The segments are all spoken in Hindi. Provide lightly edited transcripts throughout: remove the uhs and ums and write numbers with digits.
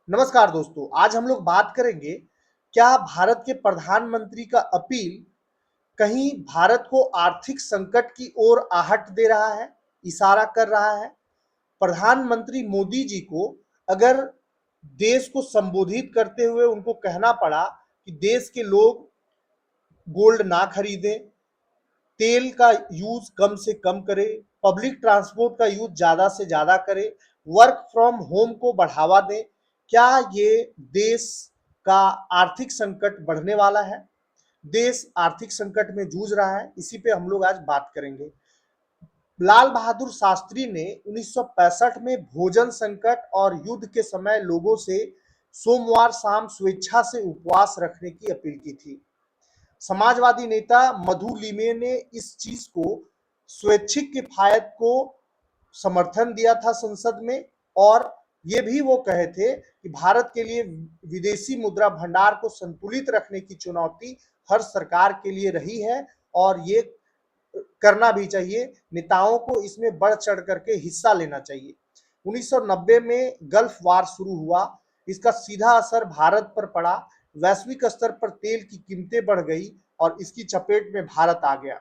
नमस्कार दोस्तों, आज हम लोग बात करेंगे क्या भारत के प्रधानमंत्री का अपील कहीं भारत को आर्थिक संकट की ओर आहट दे रहा है, इशारा कर रहा है। प्रधानमंत्री मोदी जी को अगर देश को संबोधित करते हुए उनको कहना पड़ा कि देश के लोग गोल्ड ना खरीदें, तेल का यूज कम से कम करें, पब्लिक ट्रांसपोर्ट का यूज ज्यादा से ज्यादा करें, वर्क फ्रॉम होम को बढ़ावा दें, क्या ये देश का आर्थिक संकट बढ़ने वाला है? देश आर्थिक संकट में जूझ रहा है, इसी पे हम लोग आज बात करेंगे। लाल बहादुर शास्त्री ने 1965 में भोजन संकट और युद्ध के समय लोगों से सोमवार शाम स्वेच्छा से उपवास रखने की अपील की थी। समाजवादी नेता मधु लिमे ने इस चीज को स्वैच्छिक किफायत को समर्थन दिया था संसद में, और ये भी वो कहे थे कि भारत के लिए विदेशी मुद्रा भंडार को संतुलित रखने की चुनौती हर सरकार के लिए रही है और ये करना भी चाहिए। नेताओं को इसमें बढ़ चढ़ करके हिस्सा लेना चाहिए। 1990 में गल्फ वार शुरू हुआ, इसका सीधा असर भारत पर पड़ा। वैश्विक स्तर पर तेल की कीमतें बढ़ गई और इसकी चपेट में भारत आ गया।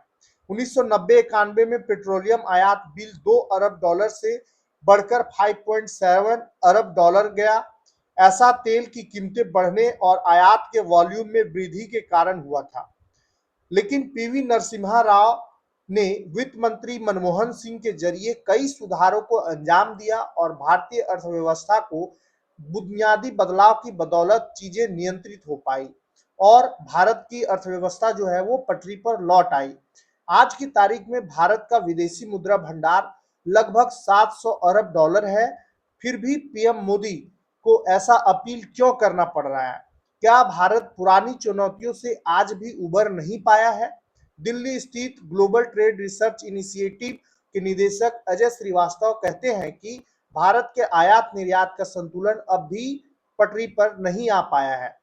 1990-91 में पेट्रोलियम आयात बिल $2 अरब से बढ़कर 5.7 अरब डॉलर गया। ऐसा तेल की कीमतें बढ़ने और आयात के वॉल्यूम में वृद्धि के कारण हुआ था। लेकिन पीवी नरसिम्हा राव ने वित्त मंत्री मनमोहन सिंह के जरिए कई सुधारों को अंजाम दिया और भारतीय अर्थव्यवस्था को बुनियादी बदलाव की बदौलत चीजें नियंत्रित हो पाई और भारत की अर्थव्यवस्था जो है वो पटरी पर लौट आई। आज की तारीख में भारत का विदेशी मुद्रा भंडार लगभग $700 अरब है। फिर भी पीएम मोदी को ऐसा अपील क्यों करना पड़ रहा है? क्या भारत पुरानी चुनौतियों से आज भी उबर नहीं पाया है? दिल्ली स्थित ग्लोबल ट्रेड रिसर्च इनिशिएटिव के निदेशक अजय श्रीवास्तव कहते हैं कि भारत के आयात निर्यात का संतुलन अब भी पटरी पर नहीं आ पाया है।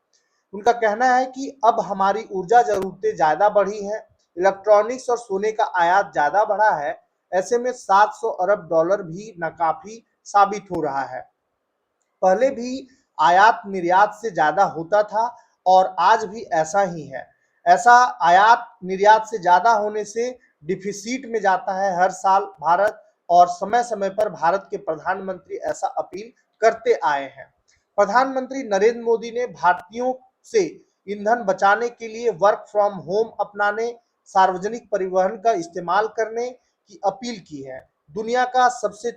उनका कहना है कि अब हमारी ऊर्जा जरूरतें ज्यादा बढ़ी हैं, इलेक्ट्रॉनिक्स और सोने का आयात ज्यादा बढ़ा है। ऐसे में $700 अरब भी नाकाफी साबित हो रहा है। पहले भी आयात निर्यात से ज्यादा होता था और आज भी ऐसा ही है। ऐसा आयात निर्यात से ज्यादा होने से डिफिसिट में जाता है हर साल भारत, और समय समय पर भारत के प्रधानमंत्री ऐसा अपील करते आए हैं। प्रधानमंत्री नरेंद्र मोदी ने भारतीयों से ईंधन बचाने के लिए वर्क फ्रॉम होम अपनाने, सार्वजनिक परिवहन का इस्तेमाल करने की अपील की है। दुनिया का सबसे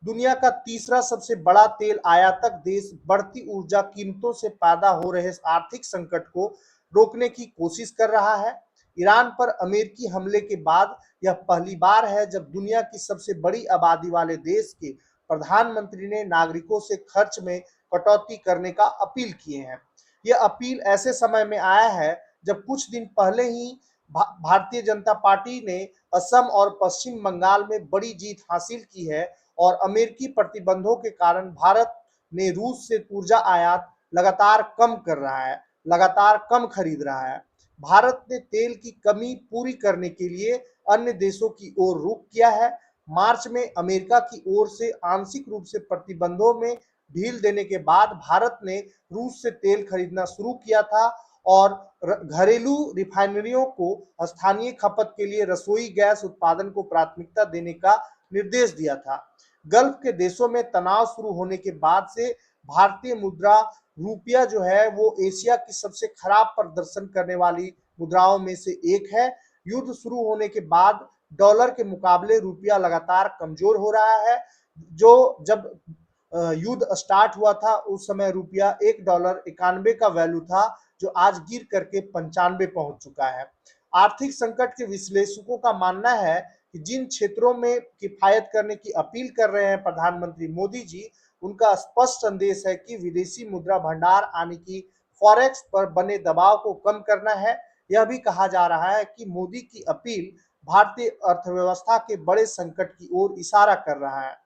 दुनिया का तीसरा सबसे बड़ा तेल आयातक देश बढ़ती ऊर्जा कीमतों से पैदा हो रहे आर्थिक संकट को रोकने की कोशिश कर रहा है। ईरान पर अमेरिकी हमले के बाद यह पहली बार है जब दुनिया की सबसे बड़ी आबादी वाले देश के प्रधानमंत्री ने नागरिकों से खर्च में कटौती करने का अपील किए हैं। यह अपील ऐसे समय में आया है जब कुछ दिन पहले ही भारतीय जनता पार्टी ने असम और पश्चिम बंगाल में बड़ी जीत हासिल की है और अमेरिकी प्रतिबंधों के कारण भारत ने रूस से ऊर्जा आयात लगातार कम कर रहा है, लगातार कम खरीद रहा है। भारत ने तेल की कमी पूरी करने के लिए अन्य देशों की ओर रुख किया है। मार्च में अमेरिका की ओर से आंशिक रूप से प्रतिबंधों में ढील देने के बाद भारत ने रूस से तेल खरीदना शुरू किया था और घरेलू रिफाइनरियों को स्थानीय खपत के लिए रसोई गैस उत्पादन को प्राथमिकता देने का निर्देश दिया था। गल्फ के देशों में तनाव शुरू होने के बाद से भारतीय मुद्रा रुपया जो है वो एशिया की सबसे खराब प्रदर्शन करने वाली मुद्राओं में से एक है। युद्ध शुरू होने के बाद डॉलर के मुकाबले रुपया लगातार कमजोर हो रहा है। जो जब युद्ध स्टार्ट हुआ था उस समय रुपया $1 91 का वैल्यू था, जो आज गिर करके 95 पहुंच चुका है। आर्थिक संकट के विश्लेषकों का मानना है कि जिन क्षेत्रों में किफायत करने की अपील कर रहे हैं प्रधानमंत्री मोदी जी, उनका स्पष्ट संदेश है कि विदेशी मुद्रा भंडार आने की, फॉरेक्स पर बने दबाव को कम करना है। यह भी कहा जा रहा है कि मोदी की अपील भारतीय अर्थव्यवस्था के बड़े संकट की ओर इशारा कर रहा है।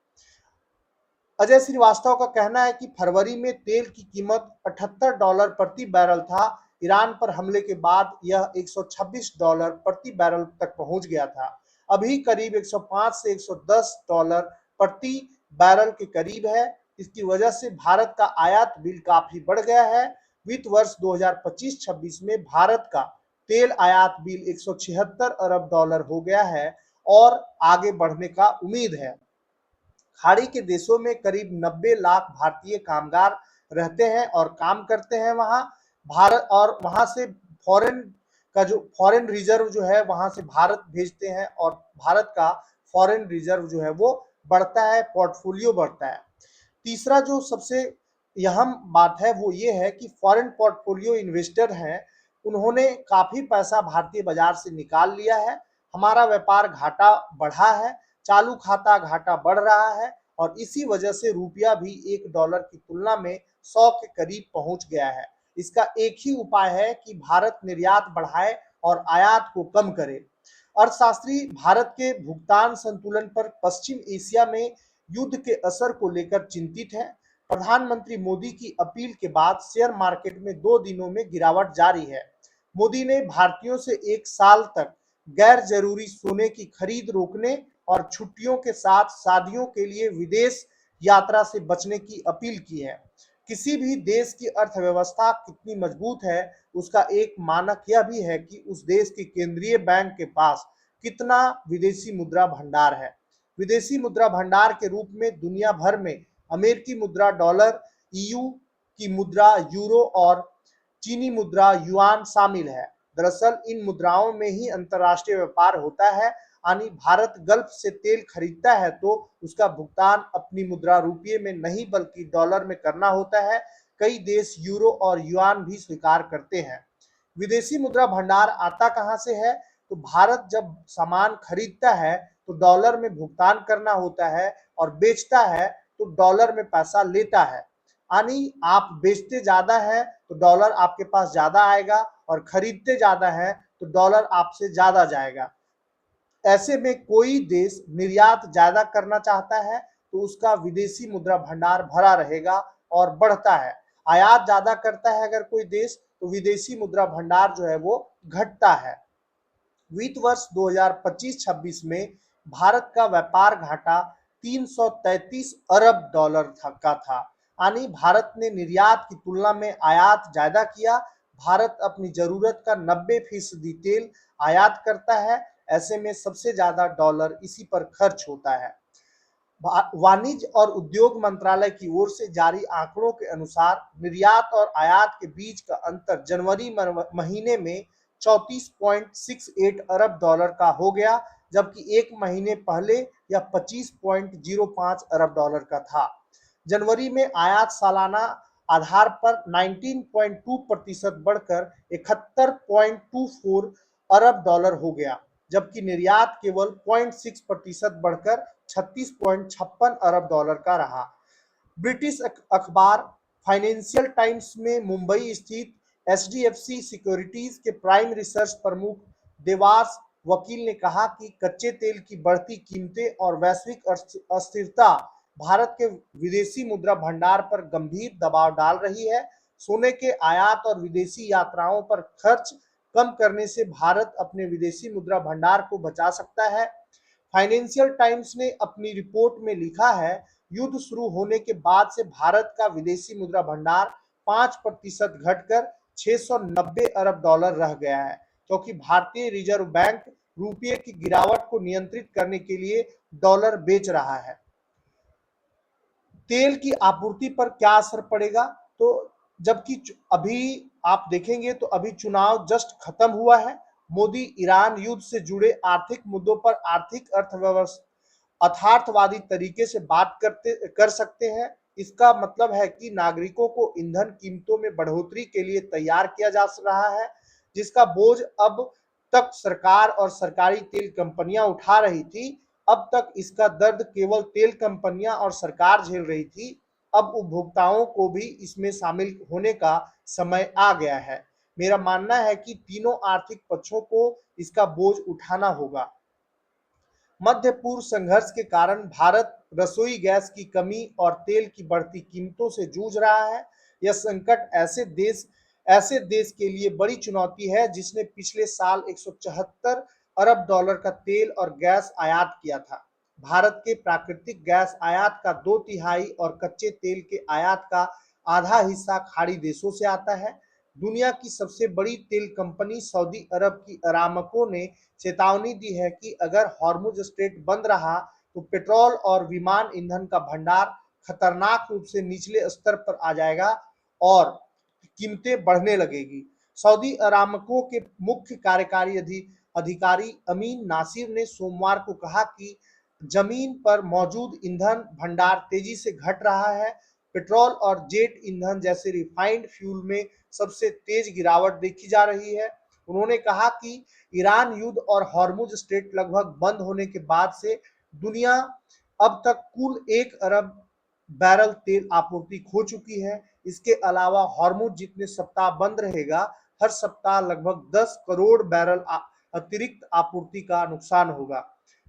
अजय श्रीवास्तव का कहना है कि फरवरी में तेल की कीमत $78 प्रति बैरल था। ईरान पर हमले के बाद यह $126 प्रति बैरल तक पहुंच गया था। अभी करीब 105 से $110 प्रति बैरल के करीब है। इसकी वजह से भारत का आयात बिल काफी बढ़ गया है। वित्त वर्ष 2025-26 में भारत का तेल आयात बिल 176 अरब डॉलर हो गया है और आगे बढ़ने का उम्मीद है। खाड़ी के देशों में करीब 90 लाख भारतीय कामगार रहते हैं और काम करते हैं वहां। भारत और वहां से फॉरेन का जो फॉरेन रिजर्व जो है वहां से भारत भेजते हैं और भारत का फॉरेन रिजर्व जो है वो बढ़ता है, पोर्टफोलियो बढ़ता है। तीसरा जो सबसे अहम बात है वो ये है कि फॉरेन पोर्टफोलियो इन्वेस्टर हैं, उन्होंने काफी पैसा भारतीय बाजार से निकाल लिया है। हमारा व्यापार घाटा बढ़ा है, चालू खाता घाटा बढ़ रहा है और इसी वजह से रुपया भी $1 की तुलना में 100 के करीब पहुंच गया है। इसका एक ही उपाय है कि भारत निर्यात बढ़ाए और आयात को कम करे। अर्थशास्त्री भारत के भुगतान संतुलन पर पश्चिम एशिया में युद्ध के असर को लेकर चिंतित है। प्रधानमंत्री मोदी की अपील के बाद शेयर मार्केट में 2 दिनों में गिरावट जारी है। मोदी ने भारतीयों से 1 साल तक गैर जरूरी सोने की खरीद रोकने और छुट्टियों के साथ शादियों के लिए विदेश यात्रा से बचने की अपील की है। किसी भी देश की अर्थव्यवस्था कितनी मजबूत है, उसका एक मानक यह भी है कि उस देश के केंद्रीय बैंक के पास कितना विदेशी मुद्रा भंडार है। विदेशी मुद्रा भंडार के रूप में दुनिया भर में अमेरिकी मुद्रा डॉलर, ईयू की मुद्रा यूरो और चीनी मुद्रा युआन शामिल है। दरअसल इन मुद्राओं में ही अंतर्राष्ट्रीय व्यापार होता है, यानी भारत गल्फ से तेल खरीदता है तो उसका भुगतान अपनी मुद्रा रुपये में नहीं बल्कि डॉलर में करना होता है। कई देश यूरो और युआन भी स्वीकार करते हैं। विदेशी मुद्रा भंडार आता कहां से है? तो भारत जब सामान खरीदता है तो डॉलर में भुगतान करना होता है और बेचता है तो डॉलर में पैसा लेता है। यानी आप बेचते ज्यादा है तो डॉलर आपके पास ज्यादा आएगा और खरीदते ज्यादा है तो डॉलर आपसे ज्यादा जाएगा। ऐसे में कोई देश निर्यात ज्यादा करना चाहता है तो उसका विदेशी मुद्रा भंडार भरा रहेगा और बढ़ता है। आयात ज्यादा करता है अगर कोई देश तो विदेशी मुद्रा भंडार जो है वो घटता है। वित्त वर्ष 2025-26 में भारत का व्यापार घाटा 333 अरब डॉलर का था। यानी भारत ने निर्यात की तुलना में आयात ज्यादा किया। भारत अपनी जरूरत का 90% तेल आयात करता है। ऐसे में सबसे ज्यादा डॉलर इसी पर खर्च होता है। वाणिज्य और उद्योग मंत्रालय की ओर से जारी आंकड़ों के अनुसार निर्यात और आयात के बीच का अंतर जनवरी महीने में 34.68 अरब डॉलर का हो गया, जबकि एक महीने पहले यह 25.05 अरब डॉलर का था। जनवरी में आयात सालाना आधार पर 19.2% बढ़कर 71.24 अरब डॉलर हो गया, जबकि निर्यात केवल 0.6% बढ़कर 36.56 अरब डॉलर का रहा। ब्रिटिश अखबार फाइनेंशियल टाइम्स में मुंबई स्थित एचडीएफसी सिक्योरिटीज के प्राइम रिसर्च प्रमुख देवास वकील ने कहा कि कच्चे तेल की बढ़ती कीमतें और वैश्विक अस्थिरता भारत के विदेशी मुद्रा भंडार पर गंभीर दबाव डाल रही है। सोने के आयात और विदेशी यात्राओं पर खर्च कम करने से भारत अपने विदेशी मुद्रा भंडार को बचा सकता है। फाइनेंशियल टाइम्स ने अपनी रिपोर्ट में लिखा है, युद्ध शुरू होने के बाद से भारत का विदेशी मुद्रा भंडार 5% घटकर 690 अरब डॉलर रह गया है, क्योंकि भारतीय रिजर्व बैंक रुपये की गिरावट को नियंत्रित करने के लिए डॉलर बेच रहा है। तेल की आपूर्ति पर क्या असर पड़ेगा? तो जबकि अभी आप देखेंगे तो अभी चुनाव जस्ट खत्म हुआ है। मोदी ईरान युद्ध से जुड़े आर्थिक मुद्दों पर आर्थिक अर्थव्यवस्था यथार्थवादी तरीके से बात कर सकते हैं। इसका मतलब है कि नागरिकों को ईंधन कीमतों में बढ़ोतरी के लिए तैयार किया जा रहा है, जिसका बोझ अब तक सरकार और सरकारी तेल कंपनियां उठा रही थी। अब तक इसका दर्द केवल तेल कंपनियां और सरकार झेल रही थी। अब उपभोक्ताओं को भी इसमें शामिल होने का समय आ गया है। मेरा मानना है कि तीनों आर्थिक पक्षों को इसका बोझ उठाना होगा। मध्य पूर्व संघर्ष के कारण भारत रसोई गैस की कमी और तेल की बढ़ती कीमतों से जूझ रहा है। यह संकट ऐसे देश के लिए बड़ी चुनौती है जिसने पिछले साल 174 अरब डॉलर का तेल और गैस आयात किया था। भारत के प्राकृतिक गैस आयात का 2/3 और कच्चे तेल के आयात का आधा हिस्सा खाड़ी देशों से आता है। दुनिया की सबसे बड़ी तेल कंपनी सऊदी अरब की अरामको ने चेतावनी दी है कि अगर हॉर्मुज स्ट्रेट बंद रहा तो पेट्रोल और विमान ईंधन का भंडार खतरनाक रूप से निचले स्तर पर आ जाएगा और कीमतें बढ़ने लगेगी। सऊदी अरामको के मुख्य कार्यकारी अधिकारी अमीन नासिर ने सोमवार को कहा कि जमीन पर मौजूद ईंधन भंडार तेजी से घट रहा है। पेट्रोल और जेट ईंधन जैसे रिफाइंड फ्यूल में सबसे तेज गिरावट देखी जा रही है। उन्होंने कहा कि ईरान युद्ध और हॉर्मुज स्ट्रेट लगभग बंद होने के बाद से दुनिया अब तक कुल 1 अरब बैरल तेल आपूर्ति खो चुकी है। इसके अलावा हॉर्मुज जितने सप्ताह बंद रहेगा, हर सप्ताह लगभग 10 करोड़ बैरल अतिरिक्त आपूर्ति का नुकसान होगा।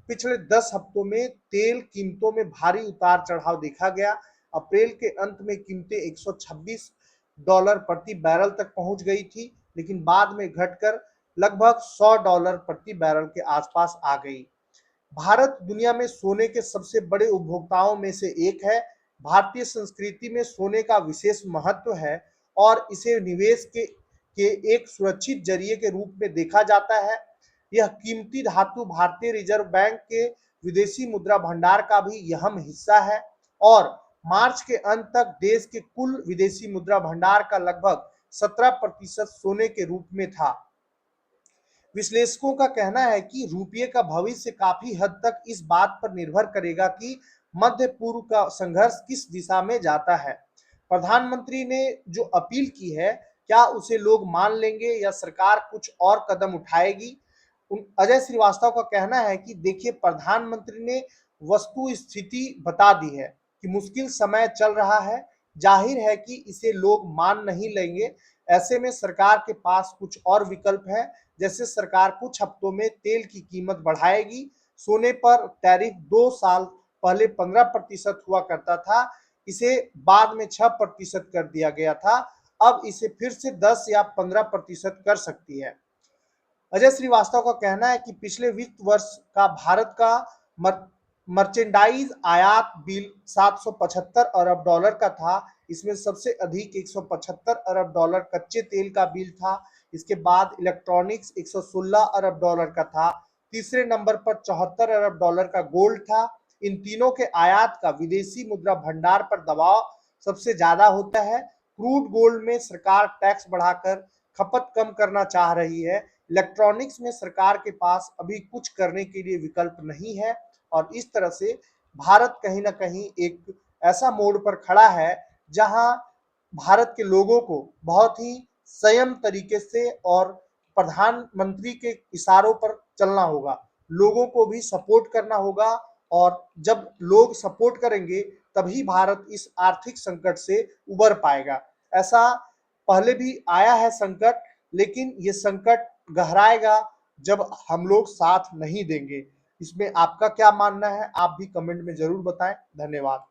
पिछले 10 हफ्तों में तेल कीमतों में भारी उतार चढ़ाव देखा गया। अप्रैल के अंत में कीमतें $126 प्रति बैरल तक पहुंच गई थी, लेकिन बाद में घटकर लगभग $100 प्रति बैरल के आसपास आ गई। भारत दुनिया में सोने के सबसे बड़े उपभोक्ताओं में से एक है। भारतीय संस्कृति में सोने का विशेष महत्व है और इसे निवेश के एक सुरक्षित जरिए के रूप में देखा जाता है। यह कीमती धातु भारतीय रिजर्व बैंक के विदेशी मुद्रा भंडार का भी अहम हिस्सा है और मार्च के अंत तक देश के कुल विदेशी मुद्रा भंडार का लगभग 17% सोने के रूप में था। विश्लेषकों का कहना है कि रुपये का भविष्य काफी हद तक इस बात पर निर्भर करेगा कि मध्य पूर्व का संघर्ष किस दिशा में जाता है। प्रधानमंत्री ने जो अपील की है, क्या उसे लोग मान लेंगे या सरकार कुछ और कदम उठाएगी? अजय श्रीवास्तव का कहना है कि देखिए, प्रधानमंत्री ने वस्तु स्थिति बता दी है कि मुश्किल समय चल रहा है। जाहिर है कि इसे लोग मान नहीं लेंगे। ऐसे में सरकार के पास कुछ और विकल्प है, जैसे सरकार कुछ हफ्तों में तेल की कीमत बढ़ाएगी। सोने पर टैरिफ 2 साल पहले 15% हुआ करता था, इसे बाद में 6% कर दिया गया था। अब इसे फिर से 10 या 15% कर सकती है। अजय श्रीवास्तव का कहना है कि पिछले वित्त वर्ष का भारत का मर्चेंडाइज आयात बिल $775 अरब का था। इसमें सबसे अधिक $175 अरब कच्चे तेल का बिल था। इसके बाद इलेक्ट्रॉनिक्स $116 अरब का था। तीसरे नंबर पर $74 अरब का गोल्ड था। इन तीनों के आयात का विदेशी मुद्रा भंडार पर दबाव सबसे ज्यादा होता है। क्रूड गोल्ड में सरकार टैक्स बढ़ाकर खपत कम करना चाह रही है। इलेक्ट्रॉनिक्स में सरकार के पास अभी कुछ करने के लिए विकल्प नहीं है और इस तरह से भारत कहीं ना कहीं एक ऐसा मोड़ पर खड़ा है जहां भारत के लोगों को बहुत ही संयम तरीके से और प्रधानमंत्री के इशारों पर चलना होगा। लोगों को भी सपोर्ट करना होगा और जब लोग सपोर्ट करेंगे तभी भारत इस आर्थिक संकट से उबर पाएगा। ऐसा पहले भी आया है संकट, लेकिन ये संकट गहराएगा जब हम लोग साथ नहीं देंगे। इसमें आपका क्या मानना है? आप भी कमेंट में जरूर बताएं। धन्यवाद।